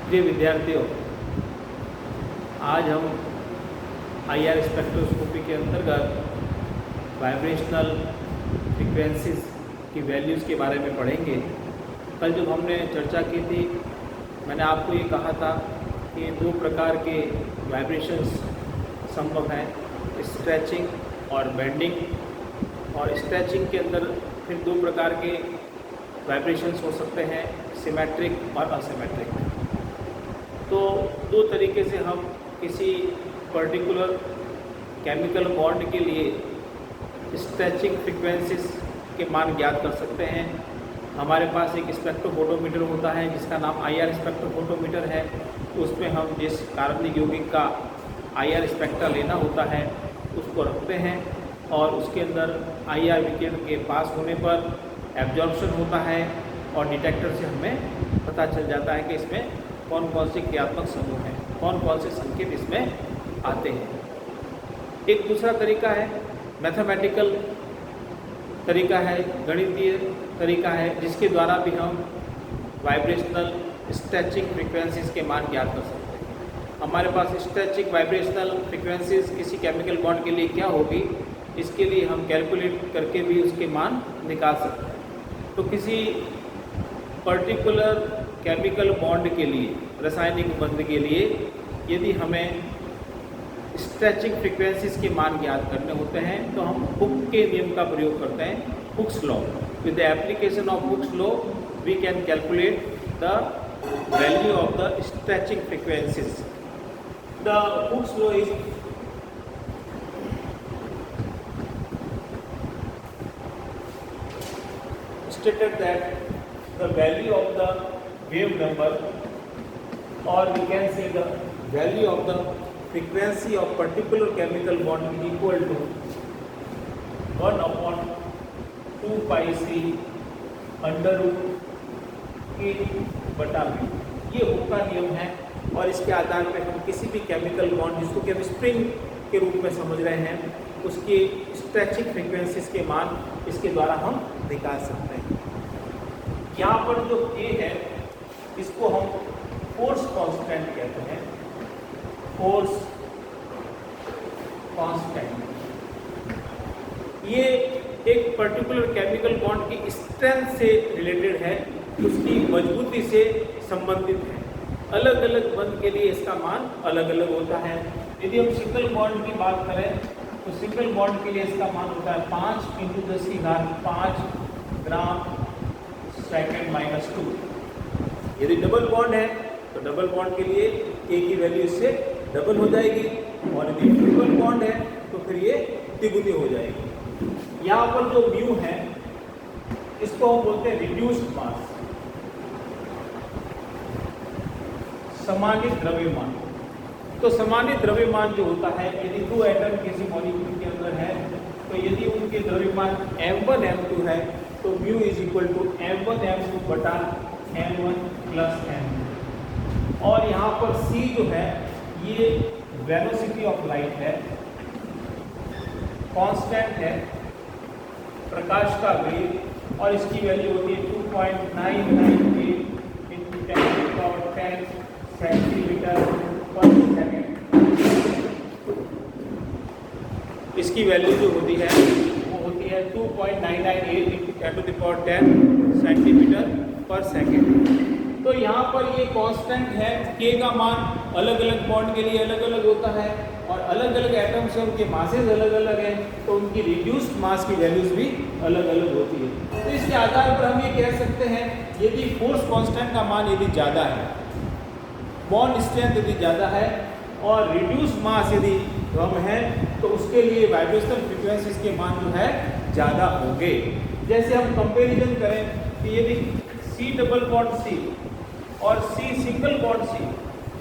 प्रिय विद्यार्थियों, आज हम IR स्पेक्ट्रोस्कोपी के अंतर्गत वाइब्रेशनल फ्रीक्वेंसीज की वैल्यूज़ के बारे में पढ़ेंगे। कल जब हमने चर्चा की थी, मैंने आपको ये कहा था कि दो प्रकार के वाइब्रेशंस संभव हैं, स्ट्रेचिंग और बेंडिंग। और स्ट्रेचिंग के अंदर फिर दो प्रकार के वाइब्रेशंस हो सकते हैं, सिमेट्रिक और असिमेट्रिक। तो दो तरीके से हम किसी पर्टिकुलर केमिकल बॉन्ड के लिए स्ट्रेचिंग फ्रीक्वेंसीज के मान ज्ञात कर सकते हैं। हमारे पास एक स्पेक्ट्रोफोटोमीटर होता है जिसका नाम IR स्पेक्ट्रोफोटोमीटर है। उसमें हम जिस कार्बनिक यौगिक का IR स्पेक्ट्रा लेना होता है उसको रखते हैं और उसके अंदर IR विकिरण के पास होने पर एब्जॉर्प्शन होता है और डिटेक्टर से हमें पता चल जाता है कि इसमें कौन कौन से क्रियात्मक समूह हैं, कौन कौन से संकेत इसमें आते हैं। एक दूसरा तरीका है मैथमेटिकल तरीका है, गणितीय तरीका है, जिसके द्वारा भी हम वाइब्रेशनल स्ट्रेचिंग फ्रीक्वेंसीज के मान ज्ञात कर सकते हैं। हमारे पास स्ट्रेचिंग वाइब्रेशनल फ्रीक्वेंसीज किसी केमिकल बॉन्ड के लिए क्या होगी, इसके लिए हम कैलकुलेट करके भी उसके मान निकाल सकते हैं। तो किसी पर्टिकुलर केमिकल बॉन्ड के लिए, रासायनिक बंध के लिए, यदि हमें स्ट्रेचिंग फ्रीक्वेंसीज के मान ज्ञात करने होते हैं तो हम हुक के नियम का प्रयोग करते हैं, Hooke's law. With the application of Hooke's law we can calculate the value of the stretching frequencies. The Hooke's law is stated that the value of the wave number, or we can say the value of the frequency of particular chemical bond is equal to 1 upon 2 pi c under root a बटा b। ये hook का नियम है और इसके आधार पर हम किसी भी केमिकल बॉन्ड, जिसको कि हम स्प्रिंग के रूप में समझ रहे हैं, उसकी स्ट्रेचिंग फ्रीक्वेंसीज के मान इसके द्वारा हम निकाल सकते हैं। यहाँ पर जो A है इसको हम फोर्स कांस्टेंट कहते हैं, फोर्स कांस्टेंट। ये एक पर्टिकुलर केमिकल बॉन्ड की स्ट्रेंथ से रिलेटेड है, उसकी मजबूती से संबंधित है। अलग अलग बंध के लिए इसका मान अलग अलग होता है। यदि हम सिंगल बॉन्ड की बात करें तो सिंगल बॉन्ड के लिए इसका मान होता है 5 × 10⁵ ग्राम सेकेंड माइनस 2। यदि डबल बॉन्ड है तो डबल बॉन्ड के लिए A की वैल्यू इससे डबल हो जाएगी, और यदि ट्रिपल बॉन्ड है तो फिर ये तिगुनी हो जाएगी। यहाँ पर जो म्यू है इसको हम बोलते हैं रिड्यूस्ड मास, सामान्य द्रव्यमान। तो सामान्य द्रव्यमान जो होता है, यदि दो एटम किसी मॉलिक्यूल के अंदर है तो यदि उनके द्रव्यमान m1 m2 है तो mu is equal to m1 m2 बटा m1 प्लस m। और यहाँ पर c जो है ये वेलोसिटी ऑफ लाइट है, कांस्टेंट है, प्रकाश का वेग, और इसकी वैल्यू होती है 2.998 × 10⁻10 सेंटीमीटर पर सेकेंड। इसकी वैल्यू जो होती है वो होती है 2.998 × 10⁻10 सेंटीमीटर पर सेकेंड। तो यहाँ पर ये कांस्टेंट है, K का मान अलग अलग बॉन्ड के लिए अलग अलग होता है और अलग अलग एटम्स हैं, उनके मासेज अलग अलग हैं, तो उनकी रिड्यूस्ड मास की वैल्यूज भी अलग अलग होती है। तो इसके आधार पर हम ये कह सकते हैं, यदि फोर्स कांस्टेंट का मान यदि ज़्यादा है, बॉन्ड स्ट्रेंथ यदि ज़्यादा है और रिड्यूस्ड मास यदि कम है, तो उसके लिए वाइब्रेशनल फ्रीक्वेंसीज के मान जो है ज़्यादा होंगे। जैसे हम कंपैरिजन करें कि यदि C डबल बॉन्ड C और C सिंगल बॉन्ड C,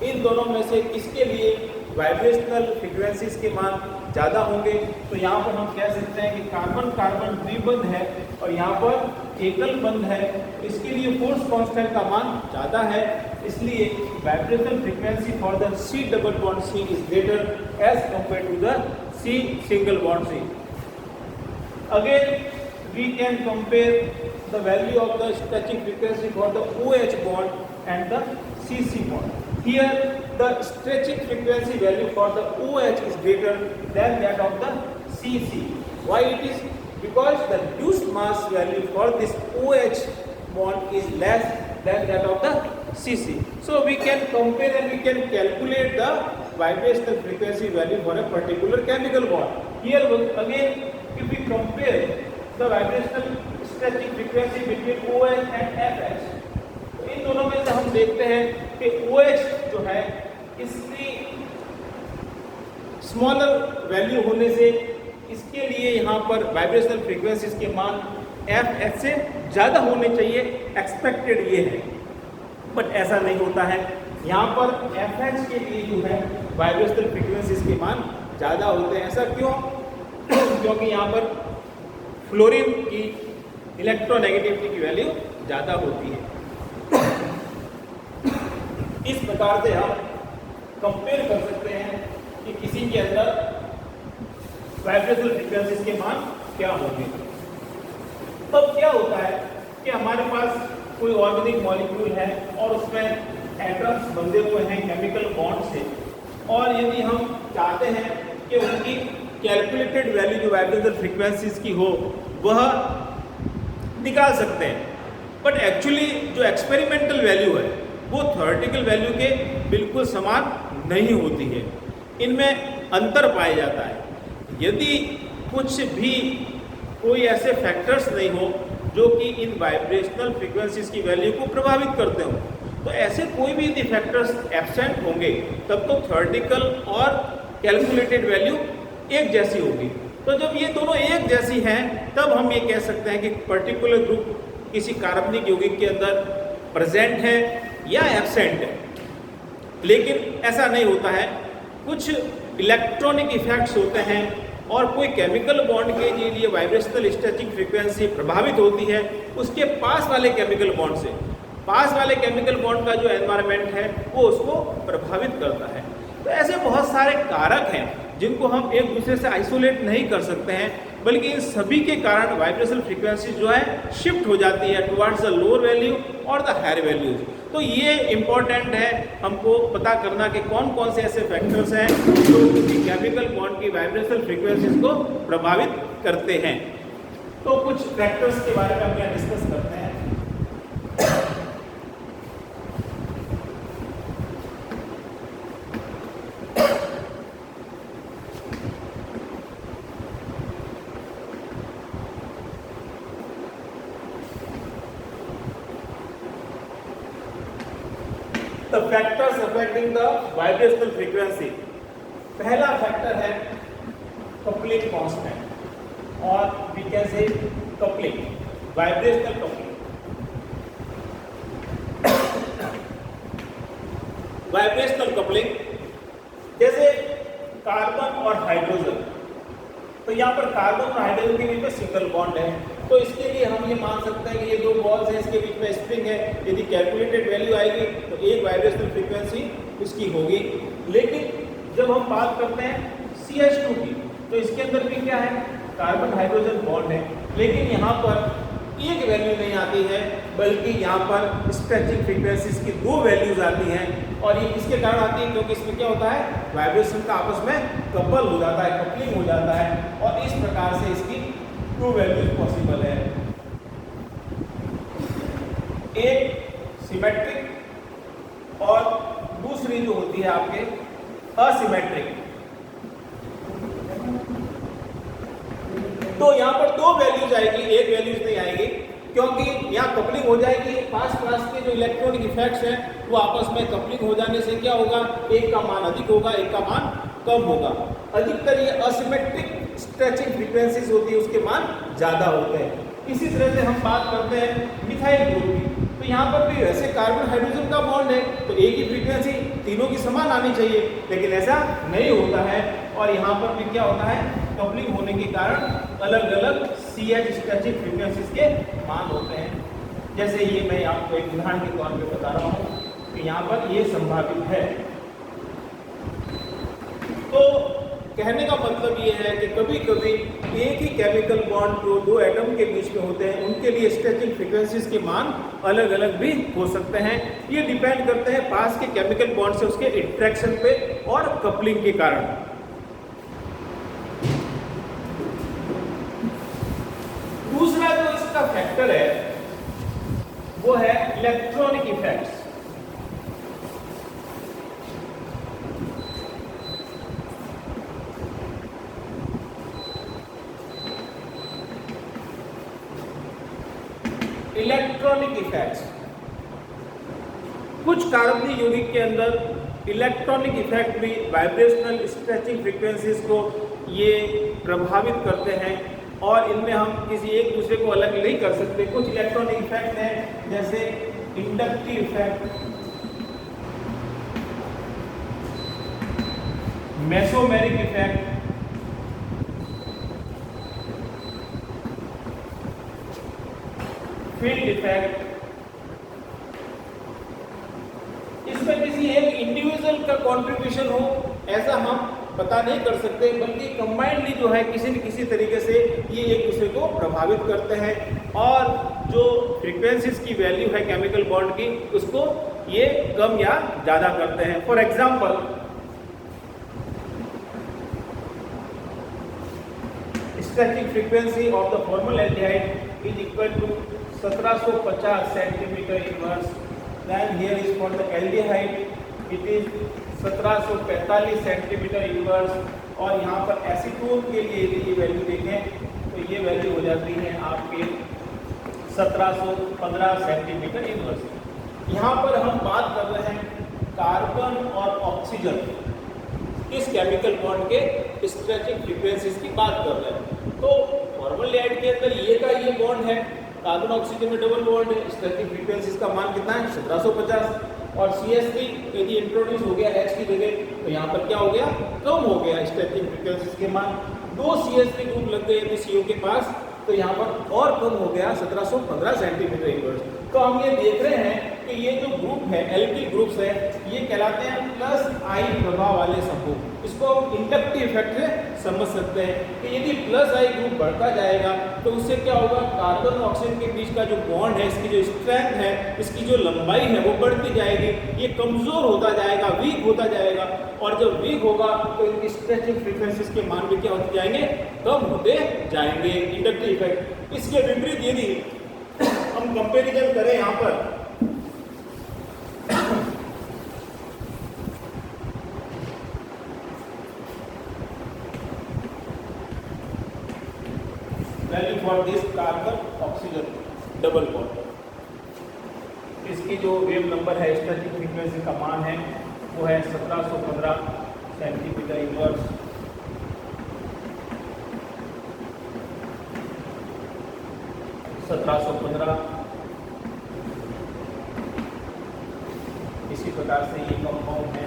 इन दोनों में से किसके लिए वाइब्रेशनल फ्रीक्वेंसीज के मान ज़्यादा होंगे, तो यहाँ पर हम कह सकते हैं कि कार्बन कार्बन द्विबंध है और यहाँ पर एकल बंध है, इसके लिए फोर्स कांस्टेंट का मान ज़्यादा है, इसलिए vibrational frequency for the C double bond C is greater as compare to the C single bond C. Again we can compare the value of the stretching frequency for the OH bond and the CC bond. Here the stretching frequency value for the OH is greater than that of the CC. Why it is? Because the reduced mass value for this OH bond is less than that of the CC. So we can compare and we can calculate the vibrational frequency value for a particular chemical bond. Here again, if we compare the vibrational stretching frequency between OH and FH, तो इन दोनों में से हम देखते हैं कि OH जो है इसकी स्मॉलर वैल्यू होने से इसके लिए यहाँ पर वाइब्रेशनल फ्रीक्वेंसीज के मान FH से ज़्यादा होने चाहिए, एक्सपेक्टेड ये है, बट ऐसा नहीं होता है। यहाँ पर FH के लिए जो है वाइब्रेशनल फ्रीक्वेंसीज के मान ज़्यादा होते हैं। ऐसा क्यों? क्योंकि यहाँ पर फ्लोरीन की इलेक्ट्रोनेगेटिविटी की वैल्यू ज़्यादा होती है। इस प्रकार से हम कंपेयर कर सकते हैं कि किसी के अंदर वाइब्रेशनल फ्रीक्वेंसीज के मान क्या होंगे। तब क्या होता है कि हमारे पास कोई ऑर्गेनिक मॉलिक्यूल है और उसमें एटम्स बंधे हुए हैं केमिकल बॉन्ड से, और यदि हम चाहते हैं कि उनकी कैलकुलेटेड वैल्यू जो वाइब्रेशनल फ्रीक्वेंसीज की हो वह निकाल सकते हैं, बट एक्चुअली जो एक्सपेरिमेंटल वैल्यू है वो थ्योरेटिकल वैल्यू के बिल्कुल समान नहीं होती है, इनमें अंतर पाया जाता है। यदि कुछ भी कोई ऐसे फैक्टर्स नहीं हो जो कि इन वाइब्रेशनल फ्रीक्वेंसीज की वैल्यू को प्रभावित करते हों, तो ऐसे कोई भी यदि फैक्टर्स एब्सेंट होंगे तब तो थ्योरेटिकल और कैलकुलेटेड वैल्यू एक जैसी होगी। तो जब ये दोनों एक जैसी हैं तब हम ये कह सकते हैं कि पर्टिकुलर ग्रुप किसी कार्बनिक यौगिक के अंदर प्रेजेंट है या एब्सेंट है। लेकिन ऐसा नहीं होता है, कुछ इलेक्ट्रॉनिक इफेक्ट्स होते हैं और कोई केमिकल बॉन्ड के लिए वाइब्रेशनल स्ट्रेचिंग फ्रीक्वेंसी प्रभावित होती है उसके पास वाले केमिकल बॉन्ड से। पास वाले केमिकल बॉन्ड का जो एनवायरनमेंट है वो उसको प्रभावित करता है। तो ऐसे बहुत सारे कारक हैं जिनको हम एक दूसरे से आइसोलेट नहीं कर सकते हैं, बल्कि इन सभी के कारण वाइब्रेशनल फ्रीक्वेंसी जो है शिफ्ट हो जाती है टुवर्ड्स द लोअर वैल्यू और द हायर वैल्यूज। तो ये इम्पॉर्टेंट है हमको पता करना कि कौन कौन से ऐसे फैक्टर्स हैं जो किसी केमिकल बॉन्ड की वाइब्रेशनल फ्रीक्वेंसीज को प्रभावित करते हैं। तो कुछ फैक्टर्स के बारे में हम यहाँ डिस्कस करते हैं। The factors affecting the vibrational frequency. पहला फैक्टर है कपलिंग कांस्टेंट और we can say coupling, vibrational coupling. Vibrational coupling जैसे कार्बन और हाइड्रोजन, तो यहाँ पर कार्बन और हाइड्रोजन के बीच में सिंगल बॉन्ड है, तो इसके लिए हम ये मान सकते हैं कि ये दो बॉल्स हैं, इसके बीच में स्प्रिंग है। यदि कैलकुलेटेड वैल्यू आएगी तो एक वाइब्रेशनल फ्रीक्वेंसी उसकी होगी। लेकिन जब हम बात करते हैं CH2 की, तो इसके अंदर भी क्या है, कार्बन हाइड्रोजन बॉन्ड है, लेकिन यहाँ पर एक वैल्यू नहीं आती है, बल्कि यहाँ पर स्ट्रेचिंग फ्रीक्वेंसीज की दो वैल्यूज आती हैं। और ये इसके कारण आती है क्योंकि इसमें क्या होता है, वाइब्रेशन का आपस में कपल हो जाता है, कपलिंग हो जाता है, और इस प्रकार से इसकी टू वैल्यूज पॉसिबल है। एक सिमेट्रिक और दूसरी जो होती है आपके असिमेट्रिक। तो यहाँ पर दो वैल्यूज आएगी, एक वैल्यूज नहीं आएगी, क्योंकि यहाँ कपलिंग हो जाएगी। पास के जो इलेक्ट्रॉनिक इफेक्ट्स हैं वो आपस में कपलिंग हो जाने से क्या होगा, एक का मान अधिक होगा, एक का मान कम होगा। अधिकतर ये असिमेट्रिक स्ट्रेचिंग फ्रीक्वेंसीज होती है, उसके मान ज़्यादा होते हैं। इसी तरह से हम बात करते हैं मिथाइल ग्रुप की, तो यहाँ पर भी वैसे कार्बन हाइड्रोजन का बॉन्ड है तो एक ही फ्रीक्वेंसी तीनों की समान आनी चाहिए, लेकिन ऐसा नहीं होता है। और यहाँ पर भी क्या होता है, कपलिंग होने के कारण अलग अलग CH स्ट्रेचिंग फ्रीक्वेंसीज के मान होते हैं। जैसे ये मैं आपको एक उदाहरण के तौर पे बता रहा हूँ कि यहाँ पर ये संभावित है। तो कहने का मतलब ये है कि कभी कभी एक ही केमिकल बॉन्ड जो दो एटम के बीच में होते हैं उनके लिए स्ट्रेचिंग फ्रीक्वेंसीज के मान अलग अलग भी हो सकते हैं। ये डिपेंड करते हैं पास के केमिकल बॉन्ड से उसके इंटरेक्शन पे और कपलिंग के कारण। दूसरा जो इसका फैक्टर है वो है इलेक्ट्रॉनिक इफेक्ट्स। इलेक्ट्रॉनिक इफेक्ट्स, कुछ कार्बनिक यौगिक के अंदर इलेक्ट्रॉनिक इफेक्ट भी वाइब्रेशनल स्ट्रेचिंग फ्रीक्वेंसीज को ये प्रभावित करते हैं और इनमें हम किसी एक दूसरे को अलग नहीं कर सकते। कुछ इलेक्ट्रॉनिक इफेक्ट हैं जैसे inductive effect, mesomeric effect, field effect. इसमें किसी एक इंडिविजुअल का कंट्रीब्यूशन हो ऐसा हम पता नहीं कर सकते, बल्कि कंबाइंडली जो है किसी न किसी तरीके से ये एक दूसरे को प्रभावित करते हैं और जो फ्रीक्वेंसीज की वैल्यू है केमिकल बॉन्ड की उसको ये कम या ज़्यादा करते हैं। For example stretching frequency of the formaldehyde is equal to 1750 centimetre inverse. Then here is for the aldehyde it is 1745 centimetre inverse और यहाँ पर एसीटोन के लिए यदि ये वैल्यू देखें तो ये वैल्यू हो जाती है आपके 1715 सेंटीमीटर इनवर्स। यहाँ पर हम बात कर रहे हैं कार्बन और ऑक्सीजन इस केमिकल बॉन्ड के स्ट्रेचिंग फ्रीक्वेंसीज की बात कर रहे हैं। तो फॉर्मलडिहाइड के अंदर ये का ये बॉन्ड है, कार्बन ऑक्सीजन में डबल बॉन्ड है, स्ट्रेचिंग फ्रीक्वेंसीज का मान कितना है 1750 और CH3 यदि इंट्रोड्यूस हो गया H की जगह तो यहाँ पर क्या हो गया, कम हो गया स्ट्रेचिंग फ्रीक्वेंसीज के मान। दो CH3 ग्रुप लग गए यदि CO के पास तो यहाँ पर और कम हो गया 1715 सेंटीमीटर इनवर्स। तो हम ये देख रहे हैं कि ये जो ग्रुप है एल्किल ग्रुप्स है ये कहलाते हैं प्लस आई प्रभाव वाले समूह। इसको हम इंडक्टिव इफेक्ट से समझ सकते हैं कि यदि प्लस आई ग्रुप बढ़ता जाएगा तो उससे क्या होगा, कार्बन और ऑक्सीजन के बीच का जो बॉन्ड है इसकी जो स्ट्रेंथ है इसकी जो लंबाई है वो बढ़ती जाएगी, ये कमजोर होता जाएगा, वीक होता जाएगा और जब वीक होगा तो इनकी स्ट्रेचिंग फ्रीक्वेंसीज के मान भी क्या होते जाएंगे, कम होते जाएंगे। Inductive effect. इसके विपरीत यदि हम कंपैरिजन करें यहाँ पर value for this carbon oxygen double bond, इसकी जो वेव नंबर है स्ट्रेचिंग फ्रीक्वेंसी का मान है वो है 1715 सेंटीमीटर इनवर्स। इसी प्रकार से ये कंपाउंड है,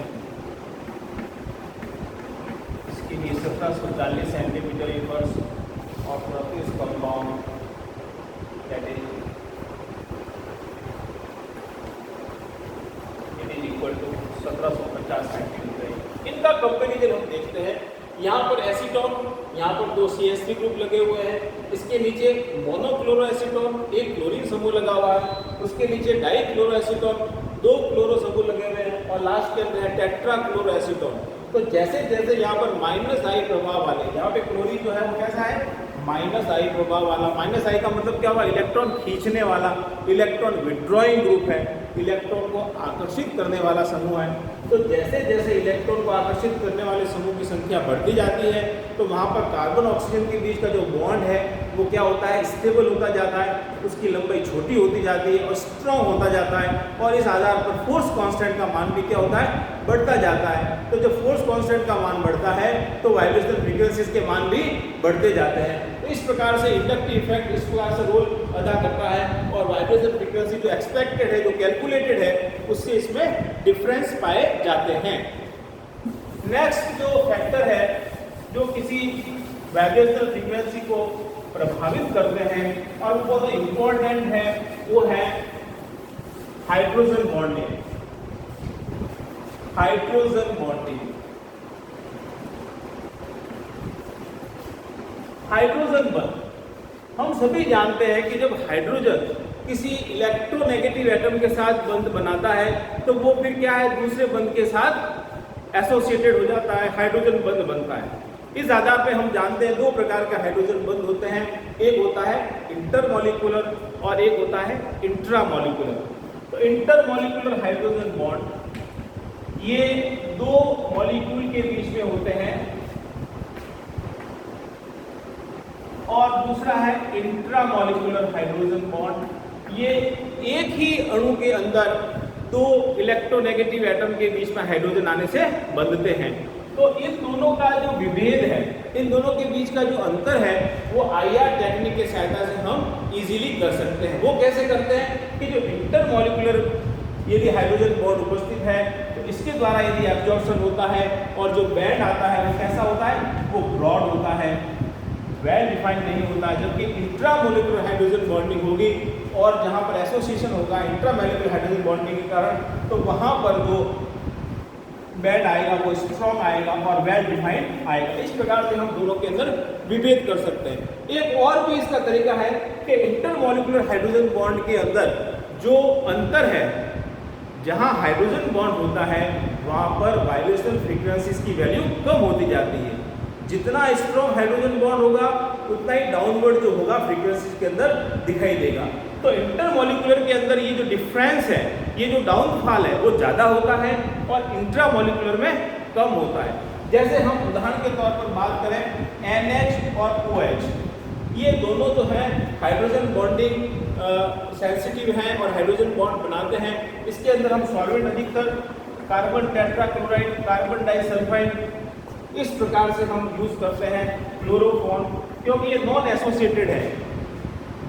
इसके लिए 1740 सेंटीमीटर इनवर्स और properties compound that is it is equal to 1750 centimetre. इनका कंपैरिजन हम देखते हैं। यहाँ पर एसीटोन, यहाँ पर दो CH3 ग्रुप लगे हुए हैं, इसके नीचे मोनोक्लोरो एसीटोन एक क्लोरीन समूह लगा हुआ है, उसके नीचे डाइक्लोरो एसीटोन दो क्लोरो समूह लगे हुए हैं और लास्ट के अंदर है टेट्राक्लोरो एसीटोन। तो जैसे जैसे यहाँ पर माइनस आई प्रभाव वाले, यहाँ पे क्लोरीन जो है वो कैसा है, माइनस आई प्रभाव वाला। माइनस आई का मतलब क्या हुआ, इलेक्ट्रॉन खींचने वाला, इलेक्ट्रॉन विड्रॉइंग ग्रुप है, इलेक्ट्रॉन को आकर्षित करने वाला समूह है। तो जैसे जैसे इलेक्ट्रॉन को आकर्षित करने वाले समूह की संख्या बढ़ती जाती है तो वहाँ पर कार्बन ऑक्सीजन के बीच का जो बॉन्ड है वो क्या होता है, स्टेबल होता जाता है, उसकी लंबाई छोटी होती जाती है और स्ट्रॉन्ग होता जाता है और इस आधार पर फोर्स कांस्टेंट का मान भी क्या होता है, बढ़ता जाता है। तो जब फोर्स कांस्टेंट का मान बढ़ता है तो वाइब्रेशनल फ्रीक्वेंसीज के मान भी बढ़ते जाते हैं। तो इस प्रकार से इंडक्टिव इफेक्ट इस प्रकार से रोल अदा करता है और वाइब्रेशनल फ्रीक्वेंसी जो एक्सपेक्टेड है, जो कैलकुलेटेड है, उससे इसमें डिफरेंस पाए जाते हैं। नेक्स्ट जो फैक्टर है जो किसी वाइब्रेशनल फ्रीक्वेंसी को प्रभावित करते हैं और वो बहुत इम्पोर्टेंट है वो है hydrogen bonding. Hydrogen bonding hydrogen बंध। हम सभी जानते हैं कि जब हाइड्रोजन किसी इलेक्ट्रोनेगेटिव एटम के साथ बंध बनाता है तो वो फिर क्या है, दूसरे बंध के साथ एसोसिएटेड हो जाता है, हाइड्रोजन बंध बनता है। इस आधार पे हम जानते हैं दो प्रकार के हाइड्रोजन बंध होते हैं, एक होता है इंटरमॉलिक्यूलर और एक होता है इंट्रामॉलिक्यूलर। तो इंटरमॉलिक्यूलर हाइड्रोजन बॉन्ड ये दो मॉलिक्यूल के बीच में होते हैं और दूसरा है इंट्रामॉलिक्यूलर हाइड्रोजन बॉन्ड, ये एक ही अणु के अंदर दो इलेक्ट्रोनेगेटिव एटम के बीच में हाइड्रोजन आने से बंधते हैं। तो इन दोनों का जो विभेद है, इन दोनों के बीच का जो अंतर है वो IR टेक्निक की सहायता से हम इजीली कर सकते हैं। वो कैसे करते हैं कि जो इंटरमॉलिक्यूलर यदि हाइड्रोजन बॉन्ड उपस्थित है तो इसके द्वारा यदि एब्जॉर्प्शन होता है और जो बैंड आता है वो कैसा होता है, वो ब्रॉड होता है, वेल डिफाइंड नहीं होता। जबकि इंट्रामॉलिक्यूलर हाइड्रोजन बॉन्डिंग होगी और जहाँ पर एसोसिएशन होगा इंट्रामॉलिक्यूलर हाइड्रोजन बॉन्डिंग के कारण, तो वहाँ पर जो बैंड आएगा वो स्ट्रॉन्ग आएगा और वेल डिफाइंड आएगा। इस प्रकार से हम दोनों के अंदर विभेद कर सकते हैं। एक और भी इसका तरीका है कि इंटरमॉलिक्यूलर हाइड्रोजन बॉन्ड के अंदर जो अंतर है, जहाँ हाइड्रोजन बॉन्ड होता है वहाँ पर वाइब्रेशनल फ्रीक्वेंसीज की वैल्यू कम होती जाती है। जितना स्ट्रॉन्ग हाइड्रोजन बॉन्ड होगा उतना ही डाउनवर्ड जो होगा फ्रीक्वेंसीज के अंदर दिखाई देगा। तो इंटरमॉलिक्यूलर के अंदर ये जो डिफरेंस है, ये जो डाउनफॉल है वो ज़्यादा होता है और इंट्रामॉलिक्यूलर में कम होता है। जैसे हम उदाहरण के तौर पर बात करें NH और OH, ये दोनों जो हैं हाइड्रोजन बॉन्डिंग सेंसिटिव हैं और हाइड्रोजन बॉन्ड बनाते हैं। इसके अंदर हम सॉल्वेंट अधिकतर कार्बन टेट्राक्लोराइड, कार्बन डाइसल्फाइड इस प्रकार से हम यूज करते हैं, क्लोरोफॉर्म, क्योंकि ये नॉन एसोसिएटेड है।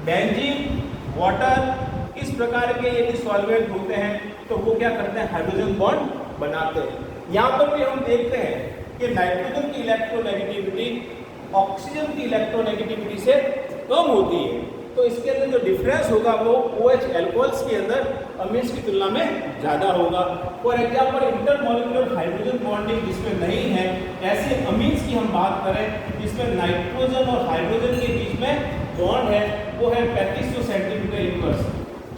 बेंजीन, वाटर इस प्रकार के यदि सॉल्वेंट होते हैं तो वो क्या करते हैं, हाइड्रोजन बॉन्ड बनाते हैं। यहाँ पर भी हम देखते हैं कि नाइट्रोजन की इलेक्ट्रोनेगेटिविटी ऑक्सीजन की इलेक्ट्रोनेगेटिविटी से कम होती है। तो इसके अंदर जो डिफरेंस होगा वो OH एल्कोहल्स के अंदर अमीन्स की तुलना में ज़्यादा होगा। For example intermolecular hydrogen bonding जिसमें नहीं है, ऐसे अमीन्स की हम बात करें जिसमें नाइट्रोजन और हाइड्रोजन के बीच में बॉन्ड है, वो है 3500 सेंटीमीटर इनवर्स।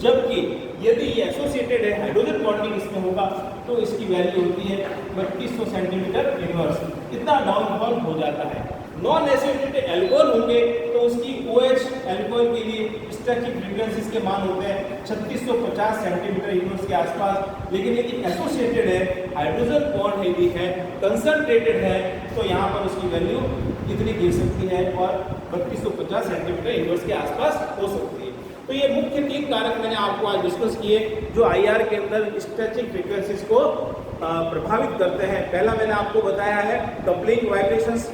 जबकि यदि ये एसोसिएटेड है, हाइड्रोजन बॉन्डिंग इसमें होगा तो इसकी वैल्यू होती है 3200 सेंटीमीटर इनवर्स। इतना डाउनफॉल हो जाता है। नॉन एसोसिएटेड एल्कोहल होंगे तो उसकी OH एल्कोहल के लिए स्ट्रेचिंग फ्रीक्वेंसीज के मान होते हैं 3650 सेंटीमीटर इनवर्स के आसपास। लेकिन यदि एसोसिएटेड है, हाइड्रोजन बॉन्ड यदि है, कंसंट्रेटेड है, तो यहाँ पर उसकी वैल्यू इतनी गिर सकती है और 3250 सेंटीमीटर इनवर्स के आसपास हो सकती है। तो ये मुख्य 3 कारक मैंने आपको आज डिस्कस किए जो IR के अंदर स्ट्रेचिंग फ्रीक्वेंसीज को प्रभावित करते हैं। पहला मैंने आपको बताया है कपलिंग वाइब्रेशंस,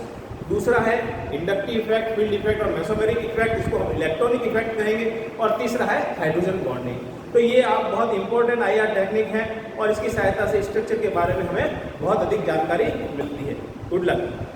दूसरा है इंडक्टिव इफेक्ट, फील्ड इफेक्ट और मेसोमेरिक इफेक्ट, इसको हम इलेक्ट्रॉनिक इफेक्ट कहेंगे, और तीसरा है हाइड्रोजन बॉन्डिंग। तो ये आप बहुत इंपॉर्टेंट IR टेक्निक है और इसकी सहायता से स्ट्रक्चर के बारे में हमें बहुत अधिक जानकारी मिलती है। Good luck.